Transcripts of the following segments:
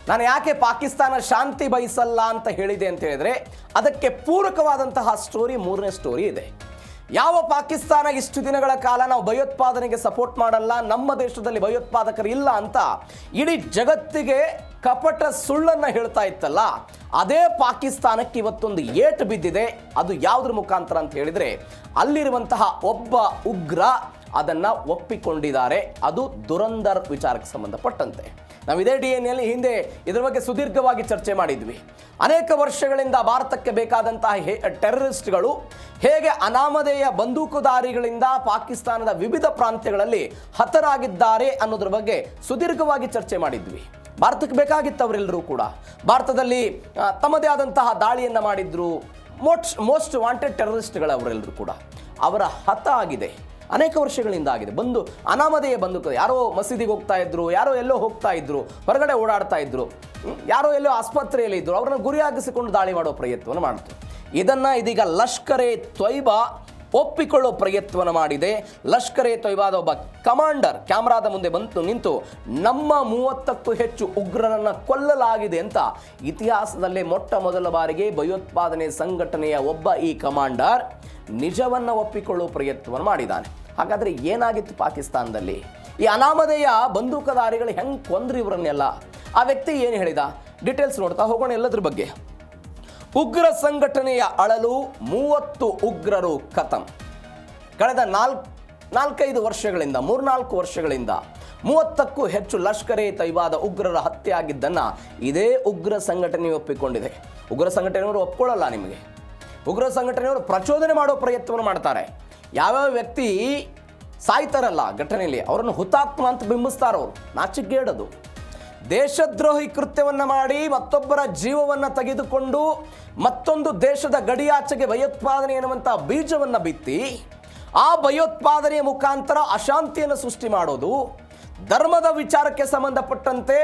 ನಾನು ಯಾಕೆ ಪಾಕಿಸ್ತಾನ ಶಾಂತಿ ಬಯಸಲ್ಲ ಅಂತ ಹೇಳಿದೆ ಅಂತ ಹೇಳಿದ್ರೆ ಅದಕ್ಕೆ ಪೂರಕವಾದಂತಹ ಸ್ಟೋರಿ, ಮೂರನೇ ಸ್ಟೋರಿ ಇದೆ. ಯಾವ ಪಾಕಿಸ್ತಾನ ಇಷ್ಟು ದಿನಗಳ ಕಾಲ ನಾವು ಭಯೋತ್ಪಾದನೆಗೆ ಸಪೋರ್ಟ್ ಮಾಡಲ್ಲ, ನಮ್ಮ ದೇಶದಲ್ಲಿ ಭಯೋತ್ಪಾದಕರು ಇಲ್ಲ ಅಂತ ಇಡೀ ಜಗತ್ತಿಗೆ ಕಪಟ ಸುಳ್ಳನ್ನು ಹೇಳ್ತಾ ಇತ್ತಲ್ಲ, ಅದೇ ಪಾಕಿಸ್ತಾನಕ್ಕೆ ಇವತ್ತೊಂದು ಏಟು ಬಿದ್ದಿದೆ. ಅದು ಯಾವುದ್ರ ಮುಖಾಂತರ ಅಂತ ಹೇಳಿದರೆ ಅಲ್ಲಿರುವಂತಹ ಒಬ್ಬ ಉಗ್ರ ಅದನ್ನು ಒಪ್ಪಿಕೊಂಡಿದ್ದಾರೆ. ಅದು ದುರಂಧರ್ ವಿಚಾರಕ್ಕೆ ಸಂಬಂಧಪಟ್ಟಂತೆ ನಾವು ಇದೇ DNA ಹಿಂದೆ ಇದರ ಬಗ್ಗೆ ಸುದೀರ್ಘವಾಗಿ ಚರ್ಚೆ ಮಾಡಿದ್ವಿ. ಅನೇಕ ವರ್ಷಗಳಿಂದ ಭಾರತಕ್ಕೆ ಬೇಕಾದಂತಹ ಟೆರರಿಸ್ಟ್ಗಳು ಹೇಗೆ ಅನಾಮಧೇಯ ಬಂದೂಕುದಾರಿಗಳಿಂದ ಪಾಕಿಸ್ತಾನದ ವಿವಿಧ ಪ್ರಾಂತ್ಯಗಳಲ್ಲಿ ಹತರಾಗಿದ್ದಾರೆ ಅನ್ನೋದ್ರ ಬಗ್ಗೆ ಸುದೀರ್ಘವಾಗಿ ಚರ್ಚೆ ಮಾಡಿದ್ವಿ. ಭಾರತಕ್ಕೆ ಬೇಕಾಗಿತ್ತು ಅವರೆಲ್ಲರೂ ಕೂಡ. ಭಾರತದಲ್ಲಿ ತಮ್ಮದೇ ಆದಂತಹ ದಾಳಿಯನ್ನು ಮಾಡಿದ್ರು. ಮೋಸ್ಟ್ ವಾಂಟೆಡ್ ಟೆರರಿಸ್ಟ್ಗಳು ಅವರೆಲ್ಲರೂ ಕೂಡ. ಅವರ ಹತ ಆಗಿದೆ, ಅನೇಕ ವರ್ಷಗಳಿಂದ ಆಗಿದೆ. ಅನಾಮಧೇಯ ಬಂದೂಕು, ಯಾರೋ ಮಸೀದಿಗೆ ಹೋಗ್ತಾ ಇದ್ರು, ಯಾರೋ ಎಲ್ಲೋ ಹೋಗ್ತಾ ಇದ್ರು, ಹೊರಗಡೆ ಓಡಾಡ್ತಾ ಇದ್ರು, ಯಾರೋ ಎಲ್ಲೋ ಆಸ್ಪತ್ರೆಯಲ್ಲಿ ಇದ್ರು, ಅವರನ್ನು ಗುರಿಯಾಗಿಸಿಕೊಂಡು ದಾಳಿ ಮಾಡೋ ಪ್ರಯತ್ನವನ್ನು ಮಾಡಿತು. ಇದೀಗ ಲಷ್ಕರ್ ಎ ತೊಯ್ಬಾ ಒಪ್ಪಿಕೊಳ್ಳೋ ಪ್ರಯತ್ನವನ್ನು ಮಾಡಿದೆ. ಲಷ್ಕರ್ ಎ ತೊಯ್ಬಾದ ಒಬ್ಬ ಕಮಾಂಡರ್ ಕ್ಯಾಮ್ರಾದ ಮುಂದೆ ನಿಂತು ನಮ್ಮ 30ಕ್ಕೂ ಹೆಚ್ಚು ಉಗ್ರರನ್ನು ಕೊಲ್ಲಲಾಗಿದೆ ಅಂತ ಇತಿಹಾಸದಲ್ಲೇ ಮೊಟ್ಟ ಮೊದಲ ಬಾರಿಗೆ ಭಯೋತ್ಪಾದನೆ ಸಂಘಟನೆಯ ಒಬ್ಬ ಈ ಕಮಾಂಡರ್ ನಿಜವನ್ನು ಒಪ್ಪಿಕೊಳ್ಳುವ ಪ್ರಯತ್ನವನ್ನು ಮಾಡಿದ್ದಾನೆ. ಹಾಗಾದರೆ ಏನಾಗಿತ್ತು ಪಾಕಿಸ್ತಾನದಲ್ಲಿ? ಈ ಅನಾಮಧೇಯ ಬಂದೂಕದಾರಿಗಳು ಹೆಂಗೆ ಕೊಂದ್ರಿ ಇವರನ್ನೆಲ್ಲ? ಆ ವ್ಯಕ್ತಿ ಏನು ಹೇಳಿದ? ಡೀಟೇಲ್ಸ್ ನೋಡ್ತಾ ಹೋಗೋಣ ಎಲ್ಲದ್ರ ಬಗ್ಗೆ. ಉಗ್ರ ಸಂಘಟನೆಯ ಅಳಲು, 30 ಉಗ್ರರು ಖತಮ್. ಕಳೆದ 4-5 ವರ್ಷಗಳಿಂದ 3-4 ವರ್ಷಗಳಿಂದ 30ಕ್ಕೂ ಹೆಚ್ಚು ಲಷ್ಕರ್ ಎ ತೊಯ್ಬಾದ ಉಗ್ರರ ಹತ್ಯೆ ಆಗಿದ್ದನ್ನು ಇದೇ ಉಗ್ರ ಸಂಘಟನೆ ಒಪ್ಪಿಕೊಂಡಿದೆ. ಉಗ್ರ ಸಂಘಟನೆಯವರು ಒಪ್ಕೊಳ್ಳಲ್ಲ ನಿಮಗೆ. ಉಗ್ರ ಸಂಘಟನೆಯವರು ಪ್ರಚೋದನೆ ಮಾಡೋ ಪ್ರಯತ್ನವನ್ನು ಮಾಡ್ತಾರೆ. ಯಾವ್ಯಾವ ವ್ಯಕ್ತಿ ಸಾಯ್ತಾರಲ್ಲ ಘಟನೆಯಲ್ಲಿ ಅವರನ್ನು ಹುತಾತ್ಮ ಅಂತ ಬಿಂಬಿಸ್ತಾರವರು. ನಾಚಿಕೆಗೇಡದು. ದೇಶದ್ರೋಹಿ ಕೃತ್ಯವನ್ನು ಮಾಡಿ ಮತ್ತೊಬ್ಬರ ಜೀವವನ್ನು ತೆಗೆದುಕೊಂಡು ಮತ್ತೊಂದು ದೇಶದ ಗಡಿಯಾಚೆಗೆ ಭಯೋತ್ಪಾದನೆ ಎನ್ನುವಂಥ ಬೀಜವನ್ನು ಬಿತ್ತಿ ಆ ಭಯೋತ್ಪಾದನೆಯ ಮುಖಾಂತರ ಅಶಾಂತಿಯನ್ನು ಸೃಷ್ಟಿ ಮಾಡೋದು, ಧರ್ಮದ ವಿಚಾರಕ್ಕೆ ಸಂಬಂಧಪಟ್ಟಂತೆ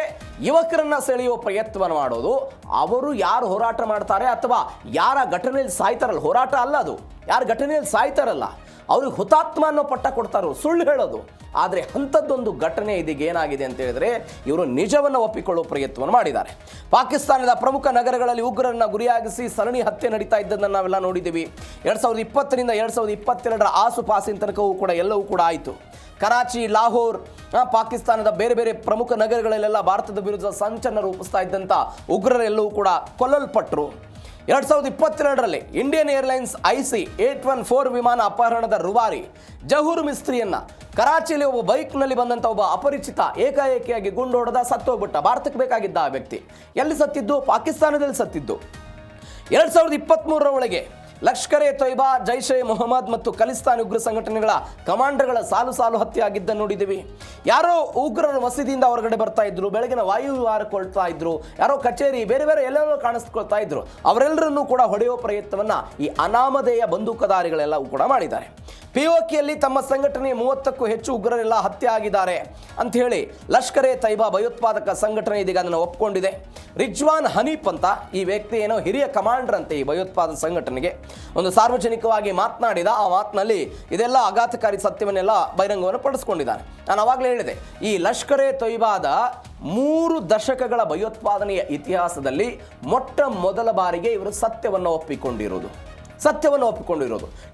ಯುವಕರನ್ನ ಸೆಳೆಯುವ ಪ್ರಯತ್ನವನ್ನು ಮಾಡೋದು. ಅವರು ಯಾರು ಹೋರಾಟ ಮಾಡ್ತಾರೆ ಅಥವಾ ಯಾರ ಘಟನೆಯಲ್ಲಿ ಸಾಯ್ತಾರಲ್ಲ, ಹೋರಾಟ ಅಲ್ಲ ಅದು, ಯಾರ ಘಟನೆಯಲ್ಲಿ ಸಾಯ್ತಾರಲ್ಲ ಅವ್ರಿಗೆ ಹುತಾತ್ಮ ಅನ್ನೋ ಪಟ್ಟ ಕೊಡ್ತಾರೋ, ಸುಳ್ಳು ಹೇಳೋದು. ಆದರೆ ಅಂಥದ್ದೊಂದು ಘಟನೆ ಇದೀಗ ಏನಾಗಿದೆ ಅಂತ ಹೇಳಿದ್ರೆ ಇವರು ನಿಜವನ್ನು ಒಪ್ಪಿಕೊಳ್ಳುವ ಪ್ರಯತ್ನವನ್ನು ಮಾಡಿದ್ದಾರೆ. ಪಾಕಿಸ್ತಾನದ ಪ್ರಮುಖ ನಗರಗಳಲ್ಲಿ ಉಗ್ರರನ್ನ ಗುರಿಯಾಗಿಸಿ ಸರಣಿ ಹತ್ಯೆ ನಡೀತಾ ಇದ್ದದನ್ನು ನಾವೆಲ್ಲ ನೋಡಿದ್ದೀವಿ. 2020ರಿಂದ 2022ರ ಆಸುಪಾಸಿನ ತನಕವೂ ಕೂಡ ಎಲ್ಲವೂ ಕೂಡ ಆಯಿತು. ಕರಾಚಿ, ಲಾಹೋರ್, ಪಾಕಿಸ್ತಾನದ ಬೇರೆ ಬೇರೆ ಪ್ರಮುಖ ನಗರಗಳಲ್ಲೆಲ್ಲ ಭಾರತದ ವಿರುದ್ಧ ಸಂಚಲನ ರೂಪಿಸ್ತಾ ಇದ್ದಂಥ ಉಗ್ರರೆಲ್ಲವೂ ಕೂಡ ಕೊಲ್ಲಲ್ಪಟ್ಟರು. 2022ರಲ್ಲಿ ಇಂಡಿಯನ್ ಏರ್ಲೈನ್ಸ್ IC-814 ವಿಮಾನ ಅಪಹರಣದ ರೂವಾರಿ ಜಹೂರ್ ಮಿಸ್ತ್ರಿಯನ್ನ ಕರಾಚಿಯಲ್ಲಿ ಒಬ್ಬ ಬೈಕ್ನಲ್ಲಿ ಬಂದಂಥ ಒಬ್ಬ ಅಪರಿಚಿತ ಏಕಾಏಕಿಯಾಗಿ ಗುಂಡೊಡೆದ ಸತ್ತೋಗ್ಬಿಟ್ಟ. ಭಾರತಕ್ಕೆ ಬೇಕಾಗಿದ್ದ ಆ ವ್ಯಕ್ತಿ ಎಲ್ಲಿ ಸತ್ತಿದ್ದು? ಪಾಕಿಸ್ತಾನದಲ್ಲಿ ಸತ್ತಿದ್ದು. 2023ರ ಒಳಗೆ ಲಷ್ಕರ್ ಎ ತೊಯ್ಬಾ, ಜೈಷ್ ಎ ಮೊಹಮ್ಮದ್ ಮತ್ತು ಖಲಿಸ್ತಾನ್ ಉಗ್ರ ಸಂಘಟನೆಗಳ ಕಮಾಂಡರ್ಗಳ ಸಾಲು ಹತ್ಯೆ ಆಗಿದ್ದನ್ನು ನೋಡಿದ್ದೀವಿ. ಯಾರೋ ಉಗ್ರರು ಮಸೀದಿಯಿಂದ ಹೊರಗಡೆ ಬರ್ತಾ ಇದ್ರು, ಬೆಳಗಿನ ವಾಯು ವಿಹಾರಕೊಳ್ತಾ ಇದ್ರು, ಯಾರೋ ಕಚೇರಿ ಬೇರೆ ಬೇರೆ ಎಲ್ಲೆಲ್ಲೋ ಕಾಣಿಸ್ಕೊಳ್ತಾ ಇದ್ರು. ಅವರೆಲ್ಲರನ್ನೂ ಕೂಡ ಹೊಡೆಯುವ ಪ್ರಯತ್ನವನ್ನು ಈ ಅನಾಮಧೇಯ ಬಂದೂಕುದಾರಿಗಳೆಲ್ಲವೂ ಕೂಡ ಮಾಡಿದ್ದಾರೆ. POKಯಲ್ಲಿ ತಮ್ಮ ಸಂಘಟನೆಯ 30ಕ್ಕೂ ಹೆಚ್ಚು ಉಗ್ರರೆಲ್ಲ ಹತ್ಯೆ ಆಗಿದ್ದಾರೆ ಅಂತ ಹೇಳಿ ಲಷ್ಕರ್ ಎ ತೊಯ್ಬಾ ಭಯೋತ್ಪಾದಕ ಸಂಘಟನೆ ಇದೀಗ ಅದನ್ನು ಒಪ್ಪಿಕೊಂಡಿದೆ. ರಿಜ್ವಾನ್ ಹನೀಫ್ ಅಂತ ಈ ವ್ಯಕ್ತಿ ಏನೋ ಹಿರಿಯ ಕಮಾಂಡರ್ ಅಂತೆ ಈ ಭಯೋತ್ಪಾದಕ ಸಂಘಟನೆಗೆ. ಒಂದು ಸಾರ್ವಜನಿಕವಾಗಿ ಮಾತನಾಡಿದ ಆ ಮಾತಿನಲ್ಲಿ ಇದೆಲ್ಲ ಆಘಾತಕಾರಿ ಸತ್ಯವನ್ನೆಲ್ಲ ಬಹಿರಂಗವನ್ನು ಪಡಿಸ್ಕೊಂಡಿದ್ದಾರೆ. ನಾನು ಆವಾಗಲೇ ಹೇಳಿದೆ, ಈ ಲಷ್ಕರ್ ಎ ತೊಯ್ಬಾದ 3 ದಶಕಗಳ ಭಯೋತ್ಪಾದನೆಯ ಇತಿಹಾಸದಲ್ಲಿ ಮೊಟ್ಟ ಮೊದಲ ಬಾರಿಗೆ ಇವರು ಸತ್ಯವನ್ನು ಒಪ್ಪಿಕೊಂಡಿರೋದು.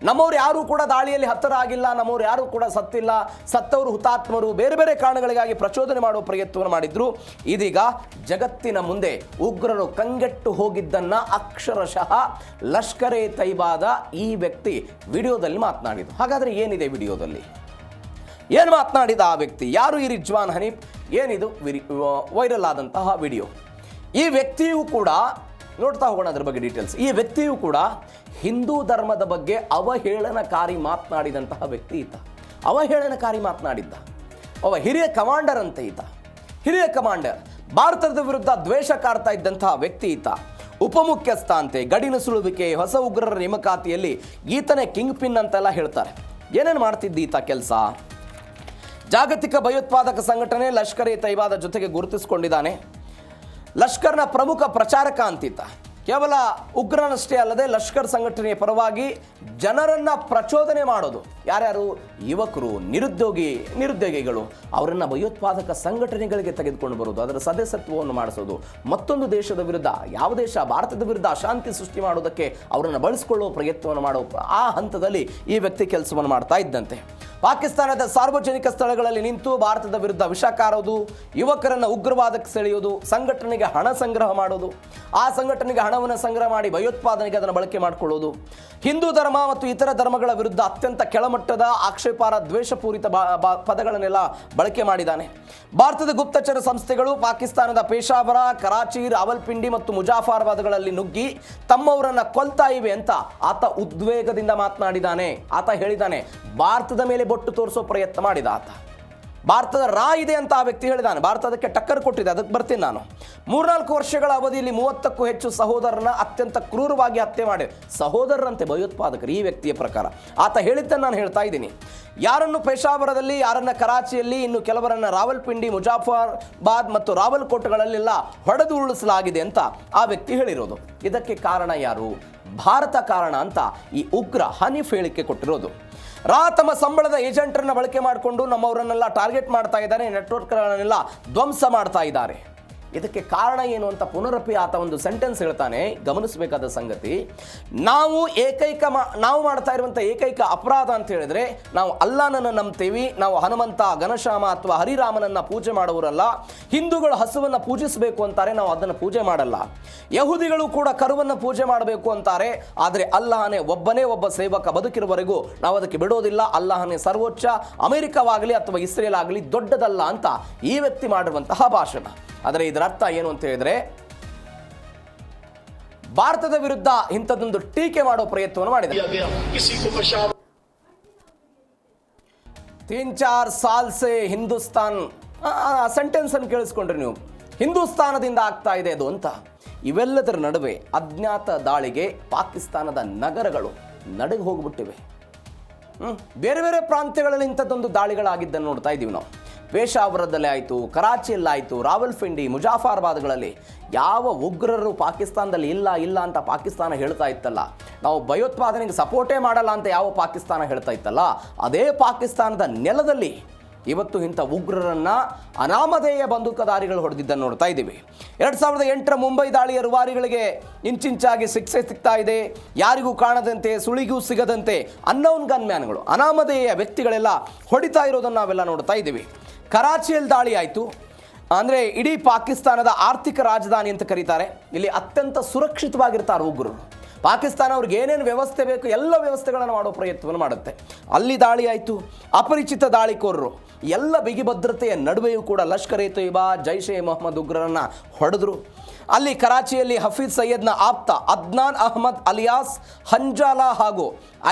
ನಮ್ಮವ್ರು ಯಾರೂ ಕೂಡ ದಾಳಿಯಲ್ಲಿ ಹತರಾಗಿಲ್ಲ, ನಮ್ಮವ್ರು ಯಾರೂ ಕೂಡ ಸತ್ತಿಲ್ಲ, ಸತ್ತವರು ಹುತಾತ್ಮರು, ಬೇರೆ ಬೇರೆ ಕಾರಣಗಳಿಗಾಗಿ ಪ್ರಚೋದನೆ ಮಾಡುವ ಪ್ರಯತ್ನವನ್ನು ಮಾಡಿದ್ರು. ಇದೀಗ ಜಗತ್ತಿನ ಮುಂದೆ ಉಗ್ರರು ಕಂಗೆಟ್ಟು ಹೋಗಿದ್ದನ್ನ ಅಕ್ಷರಶಃ ಲಷ್ಕರ್ ಎ ತೊಯ್ಬಾದ ಈ ವ್ಯಕ್ತಿ ವಿಡಿಯೋದಲ್ಲಿ ಮಾತನಾಡಿದ್ರು. ಹಾಗಾದರೆ ಏನಿದೆ ವಿಡಿಯೋದಲ್ಲಿ? ಏನು ಮಾತನಾಡಿದ ಆ ವ್ಯಕ್ತಿ? ಯಾರು ಈ ರಿಜ್ವಾನ್ ಹನೀಫ್? ಏನಿದು ವೈರಲ್ ಆದಂತಹ ವಿಡಿಯೋ? ಈ ವ್ಯಕ್ತಿಯೂ ಕೂಡ ನೋಡ್ತಾ ಹೋಗೋಣ ಅದ್ರ ಬಗ್ಗೆ ಡೀಟೇಲ್ಸ್. ಈ ವ್ಯಕ್ತಿಯೂ ಕೂಡ ಹಿಂದೂ ಧರ್ಮದ ಬಗ್ಗೆ ಅವಹೇಳನಕಾರಿ ಮಾತನಾಡಿದಂತಹ ವ್ಯಕ್ತಿ ಈತ. ಅವಹೇಳನಕಾರಿ ಮಾತನಾಡಿದ್ದ ಒಬ್ಬ ಹಿರಿಯ ಕಮಾಂಡರ್ ಅಂತ ಈತ. ಹಿರಿಯ ಕಮಾಂಡರ್, ಭಾರತದ ವಿರುದ್ಧ ದ್ವೇಷ ಕಾಡ್ತಾ ಇದ್ದಂತಹ ವ್ಯಕ್ತಿ ಈತ. ಉಪಮುಖ್ಯಸ್ಥ ಅಂತೆ, ಗಡಿನುಸುಳುವಿಕೆ, ಹೊಸ ಉಗ್ರರ ನೇಮಕಾತಿಯಲ್ಲಿ ಈತನೇ ಕಿಂಗ್ ಪಿನ್ ಅಂತೆಲ್ಲ ಹೇಳ್ತಾರೆ. ಏನೇನು ಮಾಡ್ತಿದ್ದ ಈತ ಕೆಲಸ? ಜಾಗತಿಕ ಭಯೋತ್ಪಾದಕ ಸಂಘಟನೆ ಲಷ್ಕರ್ ಎ ತೊಯ್ಬಾದ ಜೊತೆಗೆ ಗುರುತಿಸಿಕೊಂಡಿದ್ದಾನೆ. ಲಷ್ಕರ್ನ ಪ್ರಮುಖ ಪ್ರಚಾರಕ ಅಂತಿದ್ದ. ಕೇವಲ ಉಗ್ರನಷ್ಟೇ ಅಲ್ಲದೆ ಲಷ್ಕರ್ ಸಂಘಟನೆಯ ಪರವಾಗಿ ಜನರನ್ನು ಪ್ರಚೋದನೆ ಮಾಡೋದು. ಯಾರ್ಯಾರು? ಯುವಕರು, ನಿರುದ್ಯೋಗಿಗಳು, ಅವರನ್ನು ಭಯೋತ್ಪಾದಕ ಸಂಘಟನೆಗಳಿಗೆ ತೆಗೆದುಕೊಂಡು ಬರೋದು, ಅದರ ಸದಸ್ಯತ್ವವನ್ನು ಮಾಡಿಸೋದು, ಮತ್ತೊಂದು ದೇಶದ ವಿರುದ್ಧ, ಯಾವ ದೇಶ, ಭಾರತದ ವಿರುದ್ಧ ಅಶಾಂತಿ ಸೃಷ್ಟಿ ಮಾಡೋದಕ್ಕೆ ಅವರನ್ನು ಬಳಸಿಕೊಳ್ಳುವ ಪ್ರಯತ್ನವನ್ನು ಮಾಡೋ ಆ ಹಂತದಲ್ಲಿ ಈ ವ್ಯಕ್ತಿ ಕೆಲಸವನ್ನು ಮಾಡ್ತಾ ಇದ್ದಂತೆ. ಪಾಕಿಸ್ತಾನದ ಸಾರ್ವಜನಿಕ ಸ್ಥಳಗಳಲ್ಲಿ ನಿಂತು ಭಾರತದ ವಿರುದ್ಧ ವಿಷ ಕಾರೋದು, ಯುವಕರನ್ನು ಉಗ್ರವಾದಕ್ಕೆ ಸೆಳೆಯೋದು, ಸಂಘಟನೆಗೆ ಹಣ ಸಂಗ್ರಹ ಮಾಡೋದು, ಆ ಸಂಘಟನೆಗೆ ಹಣವನ್ನು ಸಂಗ್ರಹ ಮಾಡಿ ಭಯೋತ್ಪಾದನೆಗೆ ಅದನ್ನು ಬಳಕೆ ಮಾಡಿಕೊಳ್ಳೋದು, ಹಿಂದೂ ಧರ್ಮ ಮತ್ತು ಇತರ ಧರ್ಮಗಳ ವಿರುದ್ಧ ಅತ್ಯಂತ ಕೆಳಮಟ್ಟದ ಆಕ್ಷೇಪಾರ್ಹ ದ್ವೇಷಪೂರಿತ ಪದಗಳನ್ನೆಲ್ಲ ಬಳಕೆ ಮಾಡಿದ್ದಾನೆ. ಭಾರತದ ಗುಪ್ತಚರ ಸಂಸ್ಥೆಗಳು ಪಾಕಿಸ್ತಾನದ ಪೇಶಾವರ, ಕರಾಚಿ, ರಾವಲ್ಪಿಂಡಿ ಮತ್ತು ಮುಜಾಫರಾಬಾದ್ಗಳಲ್ಲಿ ನುಗ್ಗಿ ತಮ್ಮವರನ್ನು ಕೊಲ್ತಾ ಇವೆ ಅಂತ ಆತ ಉದ್ವೇಗದಿಂದ ಮಾತನಾಡಿದ್ದಾನೆ. ಆತ ಹೇಳಿದ್ದಾನೆ, ಭಾರತದ ಮೇಲೆ ಬೊಟ್ಟು ತೋರಿಸೋ ಪ್ರಯತ್ನ ಮಾಡಿದ ಆತ. ಭಾರತದ ಇದೆ ಅಂತ ಆ ವ್ಯಕ್ತಿ ಹೇಳಿದಾನೆ. ಭಾರತ ಅದಕ್ಕೆ ಟಕ್ಕರ್ ಕೊಟ್ಟಿದೆ, ಅದಕ್ಕೆ ಬರ್ತೀನಿ ನಾನು. 3-4 ವರ್ಷಗಳ ಅವಧಿಯಲ್ಲಿ 30ಕ್ಕೂ ಹೆಚ್ಚು ಸಹೋದರನ ಅತ್ಯಂತ ಕ್ರೂರವಾಗಿ ಹತ್ಯೆ ಮಾಡಿ, ಸಹೋದರರಂತೆ ಭಯೋತ್ಪಾದಕರು ಈ ವ್ಯಕ್ತಿಯ ಪ್ರಕಾರ. ಆತ ಹೇಳಿದ್ದನ್ನು ನಾನು ಹೇಳ್ತಾ ಇದ್ದೀನಿ. ಯಾರನ್ನು ಪೇಶಾವರದಲ್ಲಿ, ಯಾರನ್ನ ಕರಾಚಿಯಲ್ಲಿ, ಇನ್ನು ಕೆಲವರನ್ನ ರಾವಲ್ಪಿಂಡಿ, ಮುಜಾಫರಾಬಾದ್ ಮತ್ತು ರಾವಲ್ಕೋಟ್ಗಳಲ್ಲೆಲ್ಲ ಹೊಡೆದು ಉರುಳಿಸಲಾಗಿದೆ ಅಂತ ಆ ವ್ಯಕ್ತಿ ಹೇಳಿರೋದು. ಇದಕ್ಕೆ ಕಾರಣ ಯಾರು? ಭಾರತ ಕಾರಣ ಅಂತ ಈ ಉಗ್ರ ಹನೀಫ್ ಹೇಳಿಕೆ ಕೊಟ್ಟಿರೋದು. ತಮ್ಮ ಸಂಬಳದ ಏಜೆಂಟರನ್ನ ಬಳಕೆ ಮಾಡಿಕೊಂಡು ನಮ್ಮವರನ್ನೆಲ್ಲ ಟಾರ್ಗೆಟ್ ಮಾಡ್ತಾ ಇದ್ದಾರೆ, ನೆಟ್ವರ್ಕ್ಗಳನ್ನೆಲ್ಲ ಧ್ವಂಸ ಮಾಡ್ತಾ ಇದ್ದಾರೆ. ಇದಕ್ಕೆ ಕಾರಣ ಏನು ಅಂತ ಪುನರಪಿ ಆತ ಒಂದು ಸೆಂಟೆನ್ಸ್ ಹೇಳ್ತಾನೆ. ಗಮನಿಸಬೇಕಾದ ಸಂಗತಿ, ನಾವು ಮಾಡ್ತಾ ಇರುವಂಥ ಏಕೈಕ ಅಪರಾಧ ಅಂತ ಹೇಳಿದ್ರೆ, ನಾವು ಅಲ್ಲಾಹನನ್ನು ನಂಬ್ತೇವೆ, ನಾವು ಹನುಮಂತ, ಘನಶ್ಯಾಮ ಅಥವಾ ಹರಿರಾಮನನ್ನ ಪೂಜೆ ಮಾಡುವರಲ್ಲ. ಹಿಂದೂಗಳು ಹಸುವನ್ನು ಪೂಜಿಸಬೇಕು ಅಂತಾರೆ, ನಾವು ಅದನ್ನು ಪೂಜೆ ಮಾಡಲ್ಲ. ಯಹೂದಿಗಳು ಕೂಡ ಕರುವನ್ನು ಪೂಜೆ ಮಾಡಬೇಕು ಅಂತಾರೆ, ಆದರೆ ಅಲ್ಲಾಹನೇ ಒಬ್ಬನೇ ಒಬ್ಬ ಸೇವಕ ಬದುಕಿರುವವರೆಗೂ ನಾವು ಅದಕ್ಕೆ ಬಿಡೋದಿಲ್ಲ. ಅಲ್ಲಾಹನೇ ಸರ್ವೋಚ್ಚ, ಅಮೆರಿಕವಾಗಲಿ ಅಥವಾ ಇಸ್ರೇಲ್ ಆಗಲಿ ದೊಡ್ಡದಲ್ಲ ಅಂತ ಈ ವ್ಯಕ್ತಿ ಮಾಡಿರುವಂತಹ ಭಾಷಣ. ಆದರೆ ಇದರ ಅರ್ಥ ಏನು ಅಂತ ಹೇಳಿದ್ರೆ, ಭಾರತದ ವಿರುದ್ಧ ಇಂಥದ್ದೊಂದು ಟೀಕೆ ಮಾಡೋ ಪ್ರಯತ್ನವನ್ನು ಮಾಡಿದೆ. 3-4 ಸಾಲ್ ಸೆ ಹಿಂದೂಸ್ತಾನ್, ಸೆಂಟೆನ್ಸ್ ಅನ್ನು ಕೇಳಿಸ್ಕೊಂಡ್ರಿ ನೀವು, ಹಿಂದೂಸ್ತಾನದಿಂದ ಆಗ್ತಾ ಇದೆ ಅದು ಅಂತ. ಇವೆಲ್ಲದರ ನಡುವೆ ಅಜ್ಞಾತ ದಾಳಿಗೆ ಪಾಕಿಸ್ತಾನದ ನಗರಗಳು ನಡುಗೆ ಹೋಗ್ಬಿಟ್ಟಿವೆ. ಬೇರೆ ಬೇರೆ ಪ್ರಾಂತ್ಯಗಳಲ್ಲಿ ಇಂಥದ್ದೊಂದು ದಾಳಿಗಳಾಗಿದ್ದನ್ನು ನೋಡ್ತಾ ಇದ್ದೀವಿ ನಾವು. ಪೇಶಾವರದಲ್ಲೇ ಆಯಿತು, ಕರಾಚಿಯಲ್ಲಾಯಿತು, ರಾವಲ್ಪಿಂಡಿ, ಮುಜಾಫರಾಬಾದ್ಗಳಲ್ಲಿ ಯಾವ ಉಗ್ರರು ಪಾಕಿಸ್ತಾನದಲ್ಲಿ ಇಲ್ಲ ಅಂತ ಪಾಕಿಸ್ತಾನ ಹೇಳ್ತಾ ಇತ್ತಲ್ಲ, ನಾವು ಭಯೋತ್ಪಾದನೆಗೆ ಸಪೋರ್ಟೇ ಮಾಡಲ್ಲ ಅಂತ ಯಾವ ಪಾಕಿಸ್ತಾನ ಹೇಳ್ತಾ ಇತ್ತಲ್ಲ, ಅದೇ ಪಾಕಿಸ್ತಾನದ ನೆಲದಲ್ಲಿ ಇವತ್ತು ಇಂಥ ಉಗ್ರರನ್ನು ಅನಾಮಧೇಯ ಬಂದೂಕಧಾರಿಗಳು ಹೊಡೆದಿದ್ದನ್ನು ನೋಡ್ತಾ ಇದ್ದೀವಿ. 2008ರ ಮುಂಬೈ ದಾಳಿಯ ರೂವಾರಿಗಳಿಗೆ ಇಂಚಿಂಚಾಗಿ ಶಿಕ್ಷೆ ಸಿಗ್ತಾ ಇದೆ. ಯಾರಿಗೂ ಕಾಣದಂತೆ, ಸುಳಿಗೂ ಸಿಗದಂತೆ ಅನ್ನೌನ್ ಗನ್ಮ್ಯಾನ್ಗಳು, ಅನಾಮಧೇಯ ವ್ಯಕ್ತಿಗಳೆಲ್ಲ ಹೊಡಿತಾ ಇರೋದನ್ನು ನಾವೆಲ್ಲ ನೋಡ್ತಾ ಇದ್ದೀವಿ. ಕರಾಚಿಯಲ್ಲಿ ದಾಳಿ ಆಯಿತು. ಅಂದರೆ ಇಡೀ ಪಾಕಿಸ್ತಾನದ ಆರ್ಥಿಕ ರಾಜಧಾನಿ ಅಂತ ಕರೀತಾರೆ. ಇಲ್ಲಿ ಅತ್ಯಂತ ಸುರಕ್ಷಿತವಾಗಿರ್ತಾರೆ ಉಗ್ರರು. ಪಾಕಿಸ್ತಾನ ಅವ್ರಿಗೆ ಏನೇನು ವ್ಯವಸ್ಥೆ ಬೇಕು ಎಲ್ಲ ವ್ಯವಸ್ಥೆಗಳನ್ನು ಮಾಡೋ ಪ್ರಯತ್ನವನ್ನು ಮಾಡುತ್ತೆ. ಅಲ್ಲಿ ದಾಳಿ ಆಯಿತು. ಅಪರಿಚಿತ ದಾಳಿಕೋರರು ಎಲ್ಲ ಬಿಗಿ ಭದ್ರತೆಯ ನಡುವೆಯೂ ಕೂಡ ಲಷ್ಕರ್ ಎ ತೊಯ್ಬಾ, ಜೈಷ್ ಎ ಮೊಹಮ್ಮದ್ ಉಗ್ರರನ್ನು ಹೊಡೆದ್ರು. ಅಲ್ಲಿ ಕರಾಚಿಯಲ್ಲಿ ಹಫೀಜ್ ಸಯ್ಯದ್ನ ಆಪ್ತ ಅದ್ನಾನ್ ಅಹ್ಮದ್ ಅಲಿಯಾಸ್ ಹಂಜಾಲಾ ಹಾಗೂ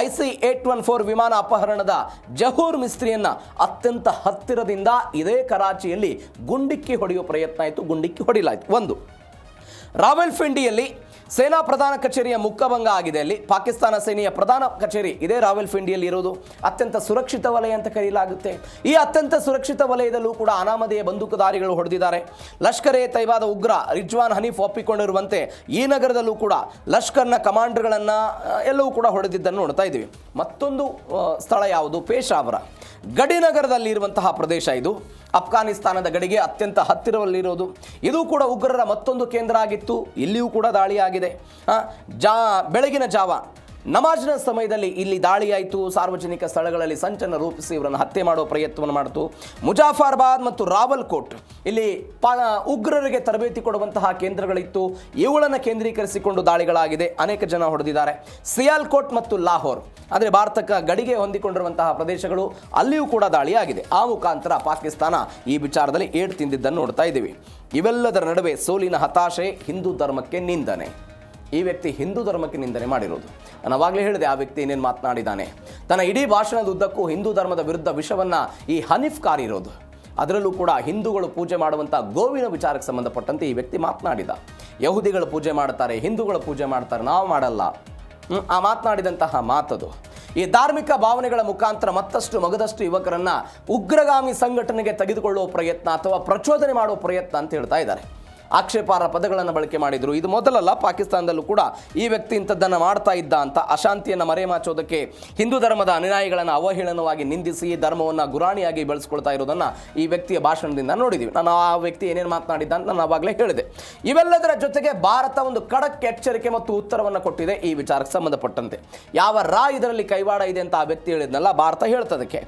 IC-814 ವಿಮಾನ ಅಪಹರಣದ ಜಹೂರ್ ಮಿಸ್ತ್ರಿಯನ್ನು ಅತ್ಯಂತ ಹತ್ತಿರದಿಂದ ಇದೇ ಕರಾಚಿಯಲ್ಲಿ ಗುಂಡಿಕ್ಕಿ ಹೊಡೆಯುವ ಪ್ರಯತ್ನ ಆಯಿತು. ಗುಂಡಿಕ್ಕಿ ಹೊಡಿಲಾಯಿತು. ಒಂದು, ರಾವಲ್ಪಿಂಡಿಯಲ್ಲಿ ಸೇನಾ ಪ್ರಧಾನ ಕಚೇರಿಯ ಮುಖಭಂಗ ಆಗಿದೆ. ಅಲ್ಲಿ ಪಾಕಿಸ್ತಾನ ಸೇನೆಯ ಪ್ರಧಾನ ಕಚೇರಿ ಇದೇ ರಾವಲ್ಪಿಂಡಿಯಲ್ಲಿ ಇರೋದು. ಅತ್ಯಂತ ಸುರಕ್ಷಿತ ವಲಯ ಅಂತ ಕರೆಯಲಾಗುತ್ತೆ. ಈ ಅತ್ಯಂತ ಸುರಕ್ಷಿತ ವಲಯದಲ್ಲೂ ಕೂಡ ಅನಾಮಧೇಯ ಬಂದೂಕುಧಾರಿಗಳು ಹೊಡೆದಿದ್ದಾರೆ. ಲಷ್ಕರ್ ಎ ತೈಬಾದ ಉಗ್ರ ರಿಜ್ವಾನ್ ಹನೀಫ್ ಒಪ್ಪಿಕೊಂಡಿರುವಂತೆ ಈ ನಗರದಲ್ಲೂ ಕೂಡ ಲಷ್ಕರ್ನ ಕಮಾಂಡರ್ಗಳನ್ನು ಎಲ್ಲವೂ ಕೂಡ ಹೊಡೆದಿದ್ದನ್ನು ನೋಡ್ತಾ ಇದ್ದೀವಿ. ಮತ್ತೊಂದು ಸ್ಥಳ ಯಾವುದು? ಪೇಶಾವರ ಗಡಿನಗರದಲ್ಲಿ ಇರುವಂತಹ ಪ್ರದೇಶ. ಇದು ಅಫ್ಘಾನಿಸ್ತಾನದ ಗಡಿಗೆ ಅತ್ಯಂತ ಹತ್ತಿರದಲ್ಲಿರೋದು. ಇದು ಕೂಡ ಉಗ್ರರ ಮತ್ತೊಂದು ಕೇಂದ್ರ ಆಗಿತ್ತು. ಇಲ್ಲಿಯೂ ಕೂಡ ದಾಳಿಯಾಗಿದೆ. ಬೆಳಗಿನ ಜಾವ ನಮಾಜ್ನ ಸಮಯದಲ್ಲಿ ಇಲ್ಲಿ ದಾಳಿಯಾಯಿತು. ಸಾರ್ವಜನಿಕ ಸ್ಥಳಗಳಲ್ಲಿ ಸಂಚಲನ ರೂಪಿಸಿ ಇವರನ್ನು ಹತ್ಯೆ ಮಾಡುವ ಪ್ರಯತ್ನವನ್ನು ಮಾಡಿತು. ಮುಜಾಫರಾಬಾದ್ ಮತ್ತು ರಾವಲ್ಕೋಟ್ ಇಲ್ಲಿ ಉಗ್ರರಿಗೆ ತರಬೇತಿ ಕೊಡುವಂತಹ ಕೇಂದ್ರಗಳಿತ್ತು. ಇವುಗಳನ್ನು ಕೇಂದ್ರೀಕರಿಸಿಕೊಂಡು ದಾಳಿಗಳಾಗಿದೆ. ಅನೇಕ ಜನ ಹೊಡೆದಿದ್ದಾರೆ. ಸಿಯಾಲ್ಕೋಟ್ ಮತ್ತು ಲಾಹೋರ್ ಅಂದರೆ ಭಾರತಕ್ಕೆ ಗಡಿಗೆ ಹೊಂದಿಕೊಂಡಿರುವಂತಹ ಪ್ರದೇಶಗಳು, ಅಲ್ಲಿಯೂ ಕೂಡ ದಾಳಿಯಾಗಿದೆ. ಆ ಮುಖಾಂತರ ಪಾಕಿಸ್ತಾನ ಈ ವಿಚಾರದಲ್ಲಿ ಏಟು ತಿಂದಿದ್ದನ್ನು ನೋಡ್ತಾ ಇದ್ದೀವಿ. ಇವೆಲ್ಲದರ ನಡುವೆ ಸೋಲಿನ ಹತಾಶೆ, ಹಿಂದೂ ಧರ್ಮಕ್ಕೆ ನಿಂದನೆ. ಈ ವ್ಯಕ್ತಿ ಹಿಂದೂ ಧರ್ಮಕ್ಕೆ ನಿಂದನೆ ಮಾಡಿರೋದು. ನಾನು ಅವಾಗಲೇ ಹೇಳಿದೆ ಆ ವ್ಯಕ್ತಿ ಏನೇನು ಮಾತನಾಡಿದ್ದಾನೆ. ತನ್ನ ಇಡೀ ಭಾಷಣದ ಉದ್ದಕ್ಕೂ ಹಿಂದೂ ಧರ್ಮದ ವಿರುದ್ಧ ವಿಷವನ್ನು ಈ ಹನೀಫ್ ಕಾರಿರೋದು. ಅದರಲ್ಲೂ ಕೂಡ ಹಿಂದೂಗಳು ಪೂಜೆ ಮಾಡುವಂಥ ಗೋವಿನ ವಿಚಾರಕ್ಕೆ ಸಂಬಂಧಪಟ್ಟಂತೆ ಈ ವ್ಯಕ್ತಿ ಮಾತನಾಡಿದ. ಯಹೂದಿಗಳು ಪೂಜೆ ಮಾಡ್ತಾರೆ, ಹಿಂದೂಗಳು ಪೂಜೆ ಮಾಡ್ತಾರೆ, ನಾವು ಮಾಡಲ್ಲ. ಆ ಮಾತನಾಡಿದಂತಹ ಮಾತದು. ಈ ಧಾರ್ಮಿಕ ಭಾವನೆಗಳ ಮುಖಾಂತರ ಮತ್ತಷ್ಟು ಮಗದಷ್ಟು ಯುವಕರನ್ನು ಉಗ್ರಗಾಮಿ ಸಂಘಟನೆಗೆ ತೆಗೆದುಕೊಳ್ಳುವ ಪ್ರಯತ್ನ ಅಥವಾ ಪ್ರಚೋದನೆ ಮಾಡುವ ಪ್ರಯತ್ನ ಅಂತ ಹೇಳ್ತಾ ಇದ್ದಾರೆ. ಆಕ್ಷೇಪಾರ್ಹ ಪದಗಳನ್ನು ಬಳಕೆ ಮಾಡಿದರು. ಇದು ಮೊದಲಲ್ಲ, ಪಾಕಿಸ್ತಾನದಲ್ಲೂ ಕೂಡ ಈ ವ್ಯಕ್ತಿ ಇಂಥದ್ದನ್ನು ಮಾಡ್ತಾ ಇದ್ದ ಅಂತ ಅಶಾಂತಿಯನ್ನು ಮರೆಮಾಚೋದಕ್ಕೆ ಹಿಂದೂ ಧರ್ಮದ ಅನುಯಾಯಿಗಳನ್ನು ಅವಹೇಳನವಾಗಿ ನಿಂದಿಸಿ ಧರ್ಮವನ್ನು ಗುರಾಣಿಯಾಗಿ ಬೆಳೆಸ್ಕೊಳ್ತಾ ಇರೋದನ್ನು ಈ ವ್ಯಕ್ತಿಯ ಭಾಷಣದಿಂದ ನೋಡಿದ್ದೀವಿ. ನಾನು ಆ ವ್ಯಕ್ತಿ ಏನೇನು ಮಾತನಾಡಿದ್ದ ಅಂತ ನಾನು ಆವಾಗಲೇ ಹೇಳಿದೆ. ಇವೆಲ್ಲದರ ಜೊತೆಗೆ ಭಾರತ ಒಂದು ಖಡಕ್ ಎಚ್ಚರಿಕೆ ಮತ್ತು ಉತ್ತರವನ್ನು ಕೊಟ್ಟಿದೆ ಈ ವಿಚಾರಕ್ಕೆ ಸಂಬಂಧಪಟ್ಟಂತೆ. ಯಾವ ಇದರಲ್ಲಿ ಕೈವಾಡ ಇದೆ ಅಂತ ಆ ವ್ಯಕ್ತಿ ಹೇಳಿದ್ನಲ್ಲ, ಭಾರತ ಹೇಳ್ತದಕ್ಕೆ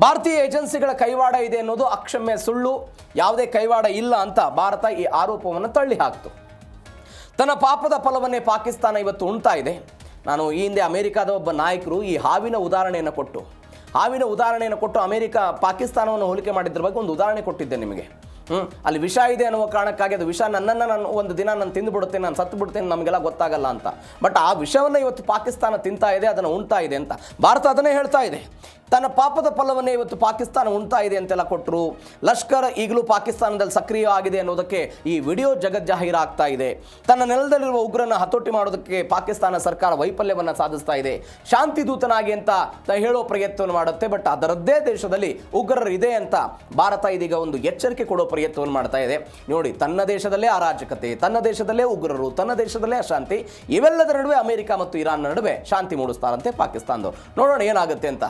ಭಾರತೀಯ ಏಜೆನ್ಸಿಗಳ ಕೈವಾಡ ಇದೆ ಅನ್ನೋದು ಅಕ್ಷಮ್ಯ ಸುಳ್ಳು, ಯಾವುದೇ ಕೈವಾಡ ಇಲ್ಲ ಅಂತ ಭಾರತ ಈ ಆರೋಪವನ್ನು ತಳ್ಳಿ ಹಾಕ್ತು. ತನ್ನ ಪಾಪದ ಫಲವನ್ನೇ ಪಾಕಿಸ್ತಾನ ಇವತ್ತು ಉಣ್ತಾ ಇದೆ. ನಾನು ಈ ಹಿಂದೆ ಅಮೆರಿಕಾದ ಒಬ್ಬ ನಾಯಕರು ಈ ಹಾವಿನ ಉದಾಹರಣೆಯನ್ನು ಕೊಟ್ಟು ಅಮೆರಿಕ ಪಾಕಿಸ್ತಾನವನ್ನು ಹೋಲಿಕೆ ಮಾಡಿದ್ರ ಬಗ್ಗೆ ಒಂದು ಉದಾಹರಣೆ ಕೊಟ್ಟಿದ್ದೆ ನಿಮಗೆ. ಅಲ್ಲಿ ವಿಷ ಇದೆ ಅನ್ನುವ ಕಾರಣಕ್ಕಾಗಿ ಅದು ವಿಷ ನಾನು ಒಂದು ದಿನ ನಾನು ತಿಂದುಬಿಡುತ್ತೇನೆ, ನಾನು ಸತ್ತು ಬಿಡ್ತೇನೆ, ನಮಗೆಲ್ಲ ಗೊತ್ತಾಗಲ್ಲ ಅಂತ. ಬಟ್ ಆ ವಿಷವನ್ನು ಇವತ್ತು ಪಾಕಿಸ್ತಾನ ತಿಂತಾ ಇದೆ, ಅದನ್ನು ಉಣ್ತಾ ಇದೆ ಅಂತ ಭಾರತ ಅದನ್ನೇ ಹೇಳ್ತಾ ಇದೆ. ತನ್ನ ಪಾಪದ ಫಲವನ್ನೇ ಇವತ್ತು ಪಾಕಿಸ್ತಾನ ಉಣ್ತಾ ಇದೆ ಅಂತೆಲ್ಲ ಕೊಟ್ಟರು. ಲಷ್ಕರ್ ಈಗಲೂ ಪಾಕಿಸ್ತಾನದಲ್ಲಿ ಸಕ್ರಿಯವಾಗಿದೆ ಅನ್ನೋದಕ್ಕೆ ಈ ವಿಡಿಯೋ ಜಗಜ್ಜಾಹೀರಾಗ್ತಾ ಇದೆ. ತನ್ನ ನೆಲದಲ್ಲಿರುವ ಉಗ್ರನ ಹತೋಟಿ ಮಾಡೋದಕ್ಕೆ ಪಾಕಿಸ್ತಾನ ಸರ್ಕಾರ ವೈಫಲ್ಯವನ್ನು ಸಾಧಿಸ್ತಾ ಇದೆ. ಶಾಂತಿ ದೂತನಾಗಿ ಅಂತ ಹೇಳೋ ಪ್ರಯತ್ನವನ್ನು ಮಾಡುತ್ತೆ, ಬಟ್ ಅದರದ್ದೇ ದೇಶದಲ್ಲಿ ಉಗ್ರರು ಇದೆ ಅಂತ ಭಾರತ ಇದೀಗ ಒಂದು ಎಚ್ಚರಿಕೆ ಕೊಡೋ ಪ್ರಯತ್ನವನ್ನು ಮಾಡ್ತಾ ಇದೆ. ನೋಡಿ, ತನ್ನ ದೇಶದಲ್ಲೇ ಅರಾಜಕತೆ, ತನ್ನ ದೇಶದಲ್ಲೇ ಉಗ್ರರು, ತನ್ನ ದೇಶದಲ್ಲೇ ಅಶಾಂತಿ, ಇವೆಲ್ಲದರ ನಡುವೆ ಅಮೆರಿಕ ಮತ್ತು ಇರಾನ್ ನಡುವೆ ಶಾಂತಿ ಮೂಡಿಸ್ತಾರಂತೆ ಪಾಕಿಸ್ತಾನದವರು. ನೋಡೋಣ ಏನಾಗುತ್ತೆ ಅಂತ.